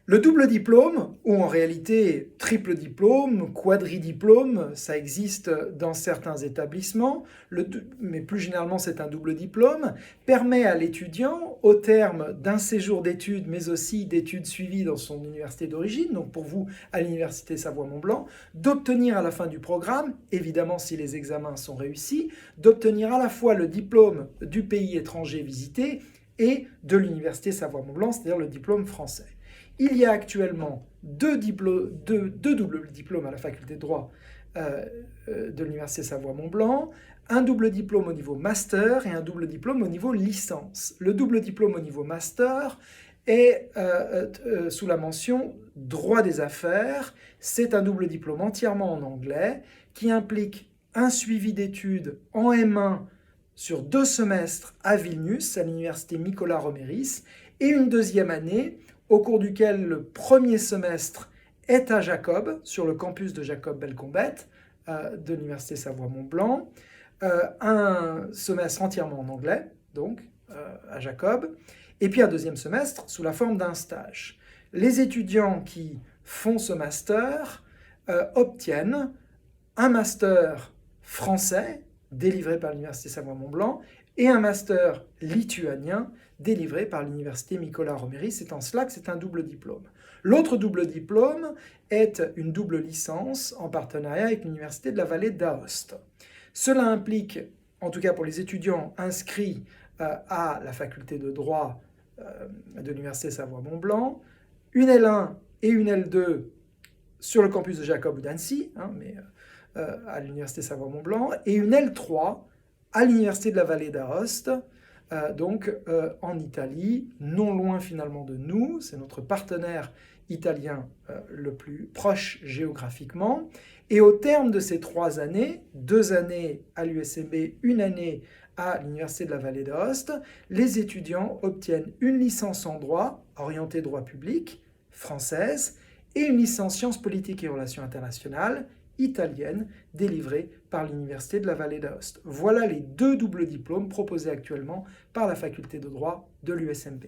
Le double diplôme, ou en réalité triple diplôme, quadridiplôme, ça existe dans certains établissements, mais plus généralement c'est un double diplôme, permet à l'étudiant, au terme d'un séjour d'études, mais aussi d'études suivies dans son université d'origine, donc pour vous à l'université Savoie-Mont-Blanc, d'obtenir à la fin du programme, évidemment si les examens sont réussis, d'obtenir à la fois le diplôme du pays étranger visité et de l'université Savoie-Mont-Blanc, c'est-à-dire le diplôme français. Il y a actuellement deux doubles diplômes à la faculté de droit de l'université Savoie-Mont-Blanc, un double diplôme au niveau master et un double diplôme au niveau licence. Le double diplôme au niveau master est sous la mention droit des affaires. C'est un double diplôme entièrement en anglais qui implique un suivi d'études en M1 sur 2 semestres à Vilnius, à l'université Mykola Romeris, et une deuxième année au cours duquel le premier semestre est à Jacob, sur le campus de Jacob Belcombette, de l'université Savoie-Mont-Blanc, un semestre entièrement en anglais, donc à Jacob, et puis un deuxième semestre sous la forme d'un stage. Les étudiants qui font ce master obtiennent un master français délivré par l'université Savoie-Mont-Blanc et un master lituanien délivré par l'université Mykola Romeris. C'est en cela que c'est un double diplôme. L'autre double diplôme est une double licence en partenariat avec l'université de la vallée d'Aoste. Cela implique, en tout cas pour les étudiants inscrits à la faculté de droit de l'université Savoie-Mont-Blanc, une L1 et une L2 sur le campus de Jacob ou d'Annecy, à l'université Savoie-Mont-Blanc, et une L3 à l'université de la vallée d'Aoste, en Italie, non loin finalement de nous, c'est notre partenaire italien le plus proche géographiquement. Et au terme de ces 3 années, 2 années à l'USMB, 1 année à l'université de la vallée d'Aoste, les étudiants obtiennent une licence en droit, orientée droit public, française, et une licence sciences politiques et relations internationales, italienne, délivrée par l'université de la vallée d'Aoste. Voilà les 2 doubles diplômes proposés actuellement par la faculté de droit de l'USMB.